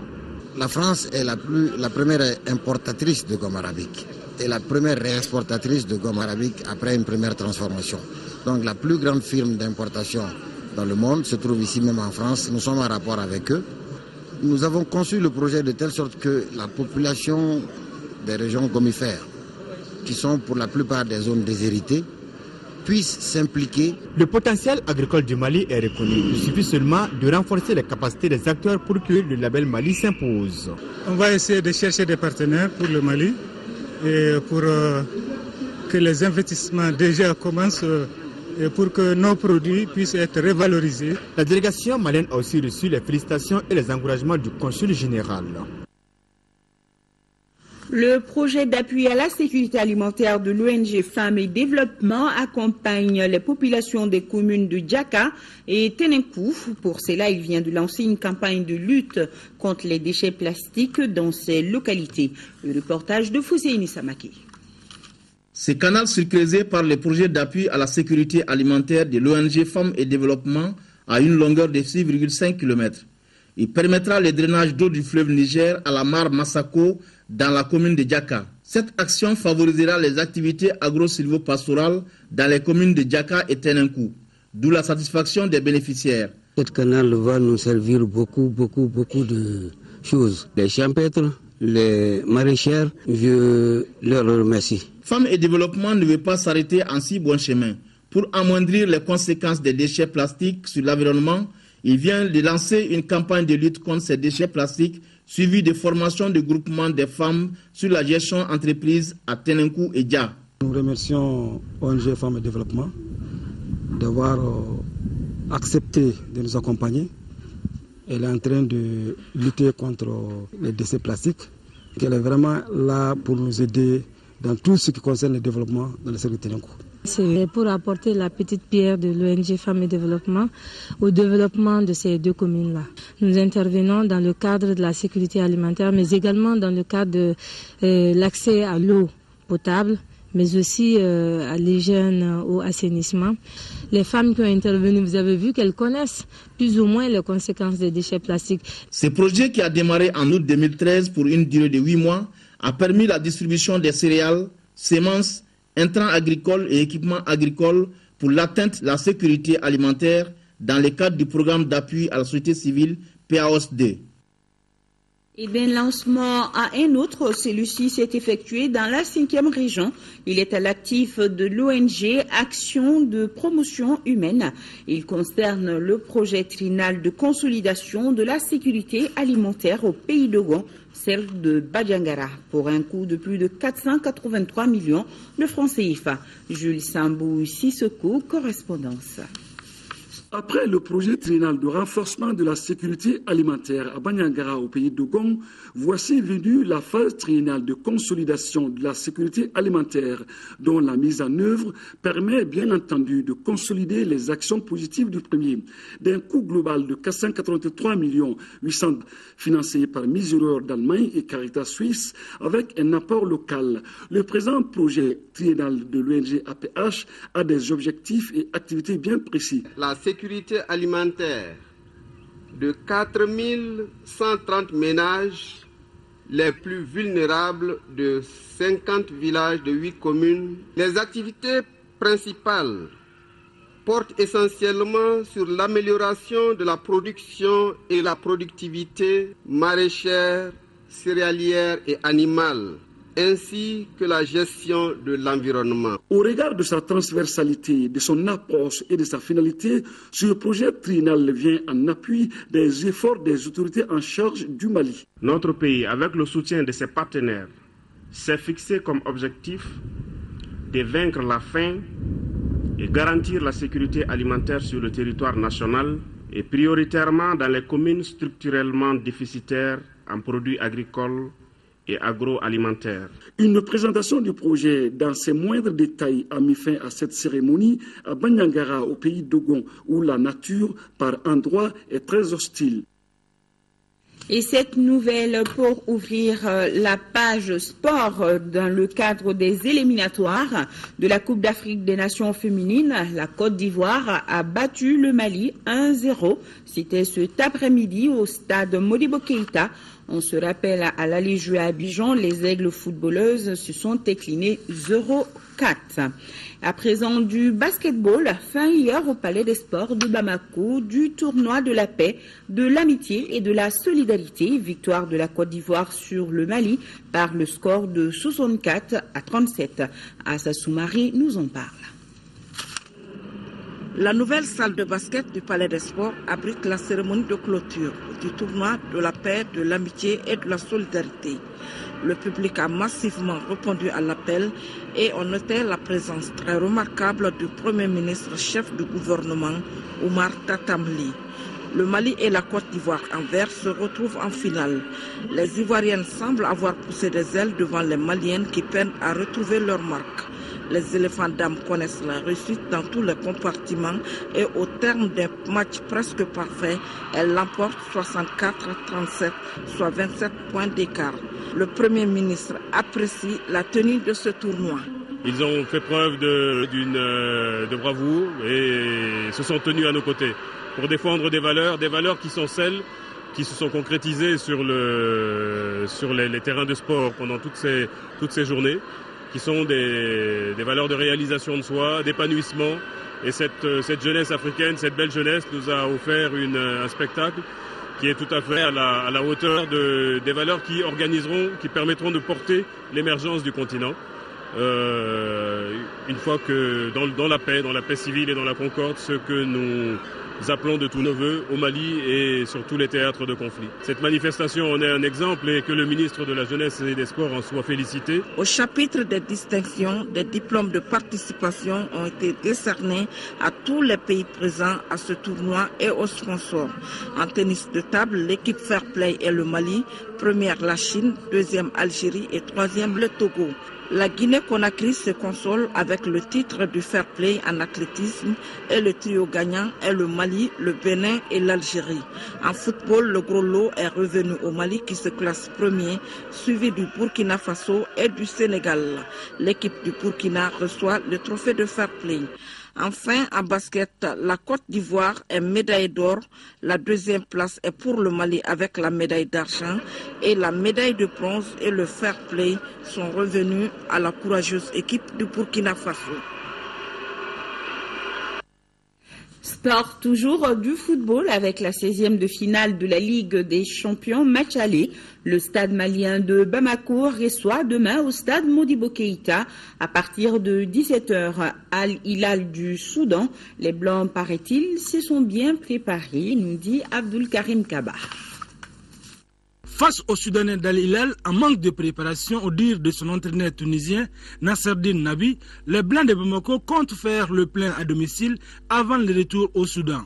[SPEAKER 6] La France est la première importatrice de gomme arabique et la première réexportatrice de gomme arabique après une première transformation. Donc la plus grande firme d'importation dans le monde se trouve ici même en France. Nous sommes en rapport avec eux. Nous avons conçu le projet de telle sorte que la population des régions gommifères qui sont pour la plupart des zones déshéritées, puissent s'impliquer.
[SPEAKER 4] Le potentiel agricole du Mali est reconnu. Il suffit seulement de renforcer les capacités des acteurs pour que le label Mali s'impose.
[SPEAKER 7] On va essayer de chercher des partenaires pour le Mali et pour que les investissements déjà commencent et pour que nos produits puissent être revalorisés.
[SPEAKER 4] La délégation malienne a aussi reçu les félicitations et les encouragements du consul général.
[SPEAKER 1] Le projet d'appui à la sécurité alimentaire de l'ONG Femmes et Développement accompagne les populations des communes de Djaka et Tenenkou. Pour cela, il vient de lancer une campagne de lutte contre les déchets plastiques dans ces localités. Le reportage de Fouséini Samaki.
[SPEAKER 8] Ces canaux sécurisés par le projet d'appui à la sécurité alimentaire de l'ONG Femmes et Développement à une longueur de 6,5 km. Il permettra le drainage d'eau du fleuve Niger à la mare Massako dans la commune de Djaka. Cette action favorisera les activités agro-silvopastorales dans les communes de Djaka et Tenenkou, d'où la satisfaction des bénéficiaires.
[SPEAKER 9] Ce canal va nous servir beaucoup de choses. Les champêtres, les maraîchers, je leur remercie.
[SPEAKER 8] Femmes et Développement ne veut pas s'arrêter en si bon chemin. Pour amoindrir les conséquences des déchets plastiques sur l'environnement, il vient de lancer une campagne de lutte contre ces déchets plastiques suivi de formations de groupement des femmes sur la gestion entreprise à Tenenkou et Dja.
[SPEAKER 9] Nous remercions ONG Femmes et Développement d'avoir accepté de nous accompagner. Elle est en train de lutter contre les déchets plastiques. Elle est vraiment là pour nous aider dans tout ce qui concerne le développement dans le secteur de Tenenkou.
[SPEAKER 22] C'est pour apporter la petite pierre de l'ONG Femmes et Développement au développement de ces deux communes-là. Nous intervenons dans le cadre de la sécurité alimentaire, mais également dans le cadre de l'accès à l'eau potable, mais aussi à l'hygiène, au assainissement. Les femmes qui ont intervenu, vous avez vu qu'elles connaissent plus ou moins les conséquences des déchets plastiques.
[SPEAKER 8] Ce projet qui a démarré en août 2013 pour une durée de 8 mois a permis la distribution des céréales, semences, intrants agricoles et équipements agricoles pour l'atteinte de la sécurité alimentaire dans le cadre du programme d'appui à la société civile PAOSD.
[SPEAKER 1] Et d'un lancement à un autre, celui-ci s'est effectué dans la 5e région. Il est à l'actif de l'ONG Action de promotion humaine. Il concerne le projet trinal de consolidation de la sécurité alimentaire au pays d'Ogon, celle de Badjangara, pour un coût de plus de 483 millions de francs CFA. Jules Sambou Sissoko, correspondance.
[SPEAKER 10] Après le projet trinal de renforcement de la sécurité alimentaire à Banyangara au pays d'Ogon, voici venue la phase trinale de consolidation de la sécurité alimentaire, dont la mise en œuvre permet bien entendu de consolider les actions positives du premier, d'un coût global de 483 800 financés par Misureur d'Allemagne et Caritas Suisse, avec un apport local. Le présent projet trinal de l'ONG APH a des objectifs et activités bien précis.
[SPEAKER 11] La sécurité alimentaire de 4130 ménages les plus vulnérables de 50 villages de 8 communes. Les activités principales portent essentiellement sur l'amélioration de la production et la productivité maraîchère, céréalière et animale, ainsi que la gestion de l'environnement.
[SPEAKER 10] Au regard de sa transversalité, de son approche et de sa finalité, ce projet trinal vient en appui des efforts des autorités en charge du Mali.
[SPEAKER 23] Notre pays, avec le soutien de ses partenaires, s'est fixé comme objectif de vaincre la faim et garantir la sécurité alimentaire sur le territoire national et prioritairement dans les communes structurellement déficitaires en produits agricoles et agroalimentaire.
[SPEAKER 10] Une présentation du projet dans ses moindres détails a mis fin à cette cérémonie à Banyangara, au pays d'Ogon, où la nature, par endroits, est très hostile.
[SPEAKER 1] Et cette nouvelle pour ouvrir la page sport dans le cadre des éliminatoires de la Coupe d'Afrique des Nations féminines. La Côte d'Ivoire a battu le Mali 1-0. C'était cet après-midi au stade Modibo Keïta On se rappelle, à l'aller jouer à Abidjan, les Aigles footballeuses se sont inclinées 0-4. À présent, du basketball, fin hier au Palais des Sports de Bamako, du tournoi de la paix, de l'amitié et de la solidarité. Victoire de la Côte d'Ivoire sur le Mali par le score de 64-37. Assa Soumari nous en parle.
[SPEAKER 12] La nouvelle salle de basket du Palais des Sports abrite la cérémonie de clôture du tournoi de la paix, de l'amitié et de la solidarité. Le public a massivement répondu à l'appel et on notait la présence très remarquable du Premier ministre chef du gouvernement, Oumar Tatamli. Le Mali et la Côte d'Ivoire en vert se retrouvent en finale. Les Ivoiriennes semblent avoir poussé des ailes devant les Maliennes qui peinent à retrouver leur marque. Les éléphants dames connaissent la réussite dans tous les compartiments et au terme d'un match presque parfait, elles l'emportent 64-37, soit 27 points d'écart. Le Premier ministre apprécie la tenue de ce tournoi.
[SPEAKER 14] Ils ont fait preuve de bravoure et se sont tenus à nos côtés pour défendre des valeurs qui sont celles qui se sont concrétisées sur les terrains de sport pendant toutes ces journées, qui sont des valeurs de réalisation de soi, d'épanouissement. Et cette jeunesse africaine, cette belle jeunesse nous a offert un spectacle qui est tout à fait à la hauteur des valeurs qui permettront de porter l'émergence du continent. Une fois que dans la paix civile et dans la concorde, ce que nous appelons de tous nos voeux au Mali et sur tous les théâtres de conflit. Cette manifestation en est un exemple et que le ministre de la Jeunesse et des Sports en soit félicité.
[SPEAKER 12] Au chapitre des distinctions, des diplômes de participation ont été décernés à tous les pays présents à ce tournoi et aux sponsors. En tennis de table, l'équipe Fair Play est le Mali, première la Chine, deuxième Algérie et troisième le Togo. La Guinée-Conakry se console avec le titre du Fair Play en athlétisme et le trio gagnant est le Mali, le Bénin et l'Algérie. En football, le gros lot est revenu au Mali qui se classe premier, suivi du Burkina Faso et du Sénégal. L'équipe du Burkina reçoit le trophée de Fair Play. Enfin, en basket, la Côte d'Ivoire est médaille d'or. La deuxième place est pour le Mali avec la médaille d'argent et la médaille de bronze et le fair play sont revenus à la courageuse équipe du Burkina Faso.
[SPEAKER 1] Sport toujours du football avec la 16e de finale de la Ligue des Champions match aller. Le stade malien de Bamako reçoit demain au stade Modibo Keïta à partir de 17h Al Hilal du Soudan. Les Blancs, paraît-il, se sont bien préparés, nous dit Abdul Karim Kaba.
[SPEAKER 15] Face aux Soudanais d'Al Hilal, en manque de préparation au dire de son entraîneur tunisien Nasreddin Nabi, les Blancs de Bamako comptent faire le plein à domicile avant le retour au Soudan.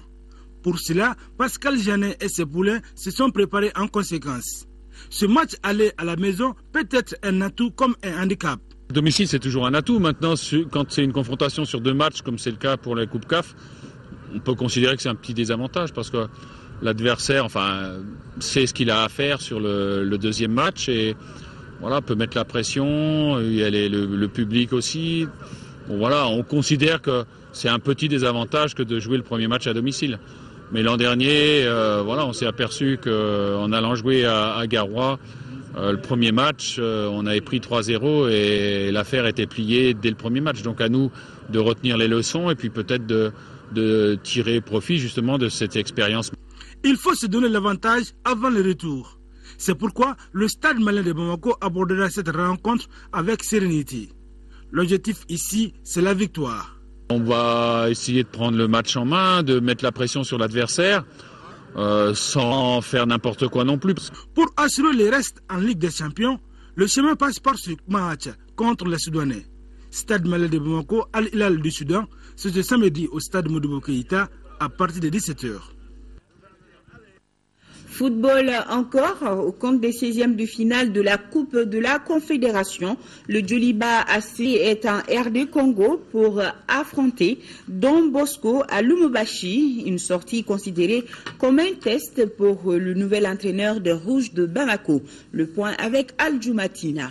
[SPEAKER 15] Pour cela, Pascal Janet et ses poulains se sont préparés en conséquence. Ce match aller à la maison peut être un atout comme un handicap.
[SPEAKER 16] Domicile, c'est toujours un atout. Maintenant, quand c'est une confrontation sur 2 matchs, comme c'est le cas pour la Coupe CAF, on peut considérer que c'est un petit désavantage parce que l'adversaire, sait ce qu'il a à faire sur le deuxième match et voilà, peut mettre la pression. Il y a le public aussi. Bon, voilà, on considère que c'est un petit désavantage que de jouer le premier match à domicile. Mais l'an dernier, on s'est aperçu qu'en allant jouer à Garoua, le premier match, on avait pris 3-0 et l'affaire était pliée dès le premier match. Donc à nous de retenir les leçons et puis peut-être de tirer profit justement de cette expérience.
[SPEAKER 15] Il faut se donner l'avantage avant le retour. C'est pourquoi le stade malien de Bamako abordera cette rencontre avec sérénité. L'objectif ici, c'est la victoire.
[SPEAKER 16] On va essayer de prendre le match en main, de mettre la pression sur l'adversaire, sans faire n'importe quoi non plus.
[SPEAKER 15] Pour assurer les restes en Ligue des Champions, le chemin passe par ce match contre les Soudanais. Stade malien de Bamako, Al Hilal du Soudan, c'est ce samedi au stade Modibo Keïta à partir de 17h.
[SPEAKER 1] Football encore, au compte des 16e de finale de la Coupe de la Confédération. Le Djoliba AC est en RD Congo pour affronter Don Bosco à Lubumbashi, une sortie considérée comme un test pour le nouvel entraîneur des Rouges de Bamako. Le point avec Al-Jumatina.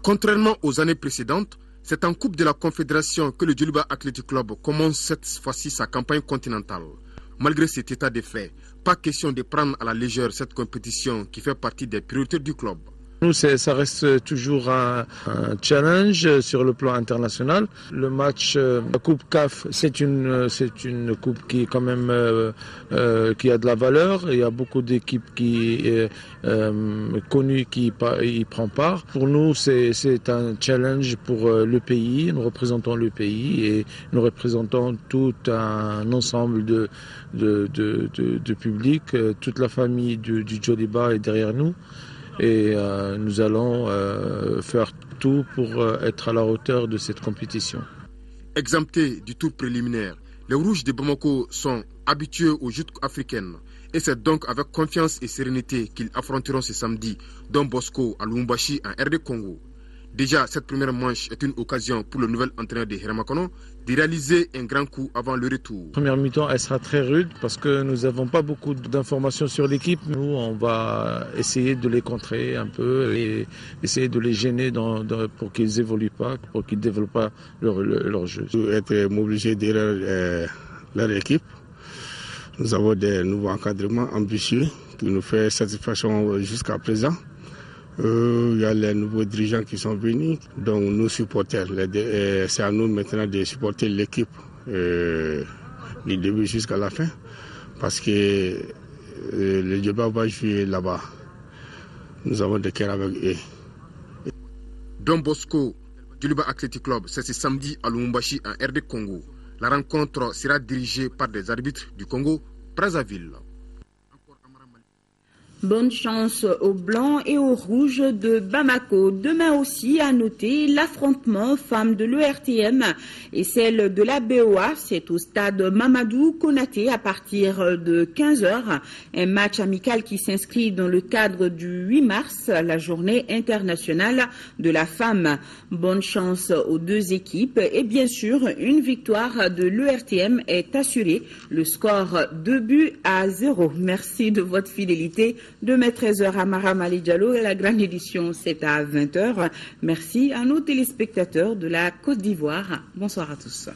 [SPEAKER 21] Contrairement aux années précédentes, c'est en Coupe de la Confédération que le Djoliba Athletic Club commence cette fois-ci sa campagne continentale. Malgré cet état de fait, pas question de prendre à la légère cette compétition qui fait partie des priorités du club.
[SPEAKER 3] Nous, ça reste toujours un challenge sur le plan international. Le match, la Coupe CAF, c'est une coupe qui est quand même qui a de la valeur. Il y a beaucoup d'équipes connues qui y prennent part. Pour nous, c'est un challenge pour le pays. Nous représentons le pays et nous représentons tout un ensemble de public. Toute la famille du Djoliba est derrière nous. Et nous allons faire tout pour être à la hauteur de cette compétition.
[SPEAKER 21] Exemptés du tour préliminaire, les Rouges de Bamako sont habitués aux joutes africaines. Et c'est donc avec confiance et sérénité qu'ils affronteront ce samedi Don Bosco à Lubumbashi en RD Congo. Déjà, cette première manche est une occasion pour le nouvel entraîneur de Hermakono de réaliser un grand coup avant le retour.
[SPEAKER 3] La première mi-temps, elle sera très rude parce que nous n'avons pas beaucoup d'informations sur l'équipe. Nous, on va essayer de les contrer un peu et essayer de les gêner pour qu'ils n'évoluent pas, pour qu'ils ne développent pas leur jeu.
[SPEAKER 13] Être mobilisés derrière leur équipe. Nous avons des nouveaux encadrements ambitieux qui nous font satisfaction jusqu'à présent. Il y a les nouveaux dirigeants qui sont venus, donc nous supporters. C'est à nous maintenant de supporter l'équipe du début jusqu'à la fin, parce que le Djoliba va jouer là-bas. Nous avons des cœurs avec eux.
[SPEAKER 21] Don Bosco, Djoliba Athletic Club, c'est ce samedi à Lubumbashi en RD Congo. La rencontre sera dirigée par des arbitres du Congo, Brazzaville.
[SPEAKER 1] Bonne chance aux Blancs et aux Rouges de Bamako. Demain aussi, à noter l'affrontement femmes de l'ERTM et celle de la BOA. C'est au stade Mamadou Konaté à partir de 15h. Un match amical qui s'inscrit dans le cadre du 8 mars, la journée internationale de la femme. Bonne chance aux deux équipes et bien sûr, une victoire de l'ERTM est assurée. Le score 2-0. Merci de votre fidélité. Demain 13h à Maramali Diallo et la grande édition c'est à 20h. Merci à nos téléspectateurs de la Côte d'Ivoire. Bonsoir à tous.